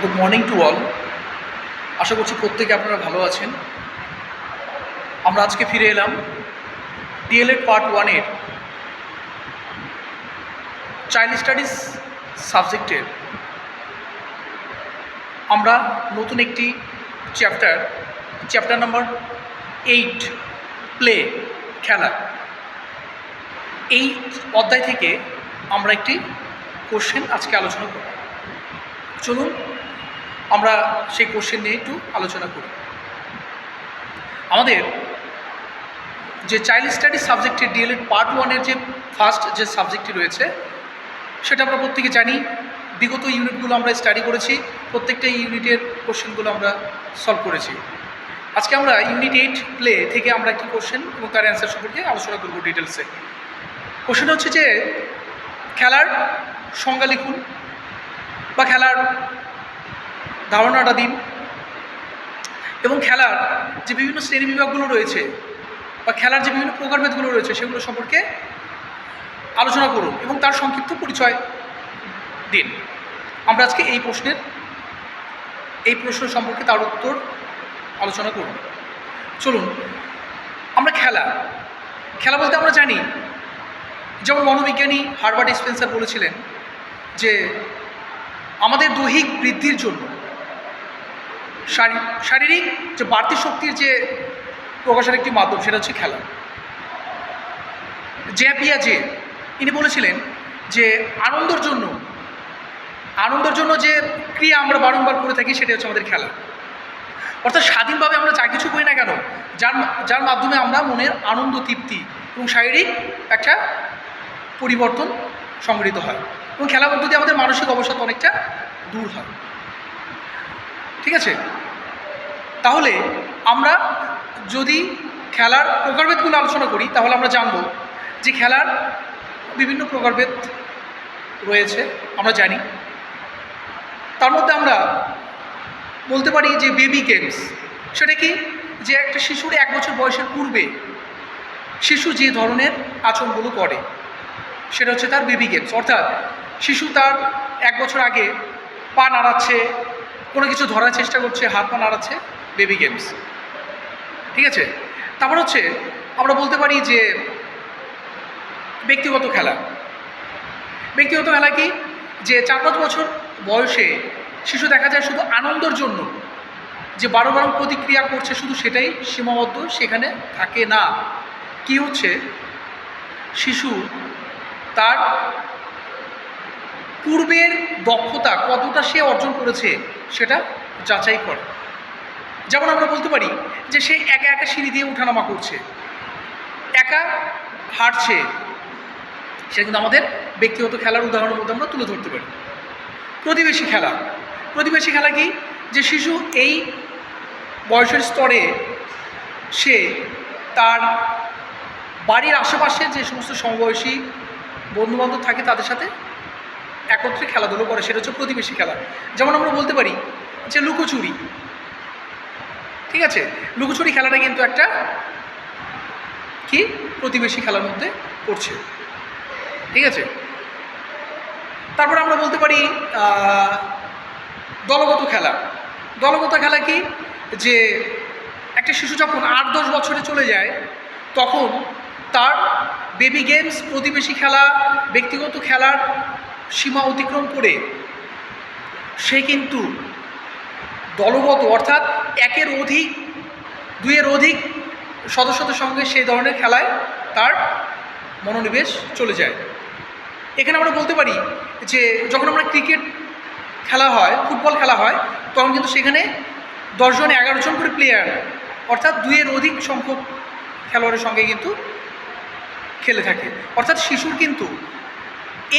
Good morning to all. আশা করছি প্রত্যেকে আপনারা ভালো আছেন। আমরা আজকে ফিরে এলাম ডিএলএড পার্ট 1-এর চাইল্ড স্টাডিজ সাবজেক্টের আমরা নতুন একটি চ্যাপ্টার নাম্বার 8 প্লে খেলা, এই অধ্যায় থেকে আমরা একটি কোশ্চেন আজকে আলোচনা করব। চলুন আমরা সেই কোশ্চেন নিয়ে একটু আলোচনা করি। আমাদের যে চাইল্ড স্টাডিজ সাবজেক্টের ডিএলএড পার্ট 1-এর যে ফার্স্ট যে সাবজেক্টটি রয়েছে সেটা আমরা প্রত্যেকে জানি। বিগত ইউনিটগুলো আমরা স্টাডি করেছি, প্রত্যেকটা ইউনিটের কোশ্চেনগুলো আমরা সলভ করেছি। আজকে আমরা ইউনিট 8 প্লে থেকে আমরা একটি কোশ্চেন এবং তার অ্যান্সার সম্পর্কে আলোচনা করব ডিটেলসে। কোশ্চেনটা হচ্ছে যে খেলার সংজ্ঞা লিখুন বা খেলার ধারণাটা দিন এবং খেলার যে বিভিন্ন শ্রেণী বিভাগগুলো রয়েছে বা খেলার যে বিভিন্ন প্রকারভেদগুলো রয়েছে সেগুলো সম্পর্কে আলোচনা করুন এবং তার সংক্ষিপ্ত পরিচয় দিন। আমরা আজকে এই প্রশ্ন সম্পর্কে তার উত্তর আলোচনা করব। চলুন আমরা খেলা বলতে আমরা জানি, যেমন মনোবিজ্ঞানী হারবার্ট স্পেন্সার বলেছিলেন যে আমাদের দৈহিক বৃদ্ধির জন্য শারীরিক যে বাড়তি শক্তির যে প্রকাশের একটি মাধ্যম সেটা হচ্ছে খেলা। পিয়াজে ইনি বলেছিলেন যে আনন্দের জন্য যে ক্রিয়া আমরা বারংবার করে থাকি সেটা হচ্ছে আমাদের খেলা। অর্থাৎ স্বাধীনভাবে আমরা যা কিছু করি না কেন, যার মাধ্যমে আমরা মনের আনন্দ, তৃপ্তি এবং শারীরিক একটা পরিবর্তন সংঘটিত হয় এবং খেলার মধ্য দিয়ে আমাদের মানসিক অবসাদ অনেকটা দূর হয়। ঠিক আছে, তাহলে আমরা যদি খেলার প্রকারভেদগুলো আলোচনা করি তাহলে আমরা জানব যে খেলার বিভিন্ন প্রকারভেদ রয়েছে আমরা জানি। তার মধ্যে আমরা বলতে পারি যে বেবি গেমস, সেটা কি, যে একটা শিশুর 1 বছর বয়সের পূর্বে শিশু যে ধরনের আচরণগুলো করে সেটা হচ্ছে তার বেবি গেমস। অর্থাৎ শিশু তার 1 বছর আগে পা নাড়াচ্ছে, কোনো কিছু ধরার চেষ্টা করছে, হাত পা নাড়াচ্ছে, বেবি গেমস। ঠিক আছে, তারপর হচ্ছে আমরা বলতে পারি যে ব্যক্তিগত খেলা কি, যে 4-5 বছর বয়সে শিশু দেখা যায় শুধু আনন্দের জন্য যে বারবার প্রতিক্রিয়া করছে, শুধু সেটাই সীমাবদ্ধ, সেখানে থাকে না। কি হচ্ছে, শিশু তার পূর্বের দক্ষতা কতটা সে অর্জন করেছে সেটা যাচাই করে। যেমন আমরা বলতে পারি যে সে একা একা সিঁড়ি দিয়ে ওঠানামা করছে, একা হাঁটছে, সেটা কিন্তু আমাদের ব্যক্তিগত খেলার উদাহরণের মধ্যে আমরা তুলে ধরতে পারি। প্রতিবেশী খেলা কি, যে শিশু এই বয়সের স্তরে সে তার বাড়ির আশেপাশে যে সমস্ত সমবয়সী বন্ধুবান্ধব থাকে তাদের সাথে একত্রে খেলাধুলো করে, সেটা হচ্ছে প্রতিবেশী খেলা। যেমন আমরা বলতে পারি যে লুকোচুরি। ঠিক আছে, লুকোচুরি খেলাটা কিন্তু একটা কি প্রতিবেশী খেলার মধ্যে পড়ছে। ঠিক আছে, তারপরে আমরা বলতে পারি দলগত খেলা কি, যে একটা শিশু যখন 8-10 বছরে চলে যায় তখন তার বেবি গেমস, প্রতিবেশী খেলা, ব্যক্তিগত খেলার সীমা অতিক্রম করে সে কিন্তু দলগত, অর্থাৎ 1-এর অধিক 2-এর অধিক সদস্যদের সঙ্গে সেই ধরনের খেলায় তার মনোনিবেশ চলে যায়। এখানে আমরা বলতে পারি যে যখন আমরা ক্রিকেট খেলা হয়, ফুটবল খেলা হয়, তখন কিন্তু সেখানে 10 জন 11 জন করে প্লেয়ার, অর্থাৎ 2-এর অধিক সংখ্যক খেলোয়াড়ের সঙ্গে কিন্তু খেলে থাকে। অর্থাৎ শিশুর কিন্তু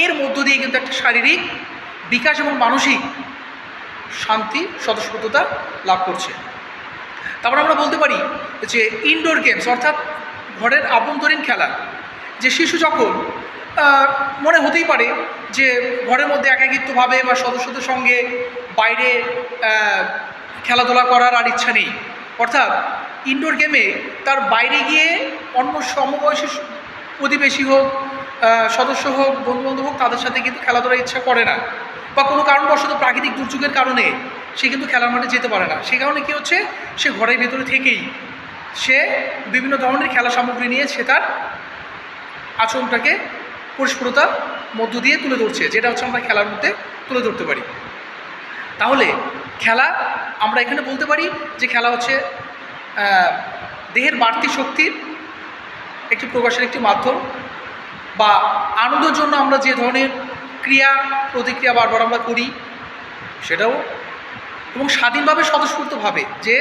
এর মধ্য দিয়ে কিন্তু একটা শারীরিক বিকাশ এবং মানসিক শান্তি, স্বতঃস্ফূর্ততা লাভ করছে। তারপর আমরা বলতে পারি যে ইনডোর গেমস, অর্থাৎ ঘরের আভ্যন্তরীণ খেলা, যে শিশু যখন মনে হতেই পারে যে ঘরের মধ্যে একাকিত্বভাবে বা সদস্যদের সঙ্গে বাইরে খেলাধুলা করার আর ইচ্ছা নেই, অর্থাৎ ইনডোর গেমে তার বাইরে গিয়ে অন্য সমবয়সী প্রতিবেশী হোক, সদস্য হোক, বন্ধুবান্ধব হোক, তাদের সাথে কিন্তু খেলাধুলার ইচ্ছা করে না। বা কোনো কারণবশত প্রাকৃতিক দুর্যোগের কারণে সে কিন্তু খেলার মাঠে যেতে পারে না, সে কারণে কী হচ্ছে, সে ঘরের ভেতরে থেকেই সে বিভিন্ন ধরনের খেলা সামগ্রী নিয়ে সে তার আচরণটাকে পরিস্ফুটতার মধ্য দিয়ে তুলে ধরছে, যেটা হচ্ছে আমরা খেলার মধ্যে তুলে ধরতে পারি। তাহলে খেলা আমরা এখানে বলতে পারি যে খেলা হচ্ছে দেহের বাড়তি শক্তির একটি প্রকাশের একটি মাধ্যম, বা আনন্দের জন্য আমরা যে ধরনের ক্রিয়া প্রতিক্রিয়া বারবার আমরা করি সেটাও, এবং স্বাধীনভাবে স্বতঃস্ফূর্তভাবে যে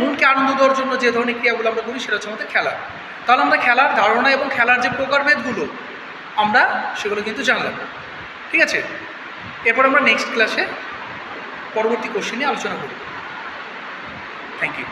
মনকে আনন্দ দেওয়ার জন্য যে ধরনের ক্রিয়াগুলো আমরা করি সেটা হচ্ছে আমাদের খেলা। তাহলে আমরা খেলার ধারণা এবং খেলার যে প্রকারভেদগুলো আমরা সেগুলো কিন্তু জানলাম। ঠিক আছে, এরপর আমরা নেক্সট ক্লাসে পরবর্তী কোশ্চেন নিয়ে আলোচনা করব। Thank you.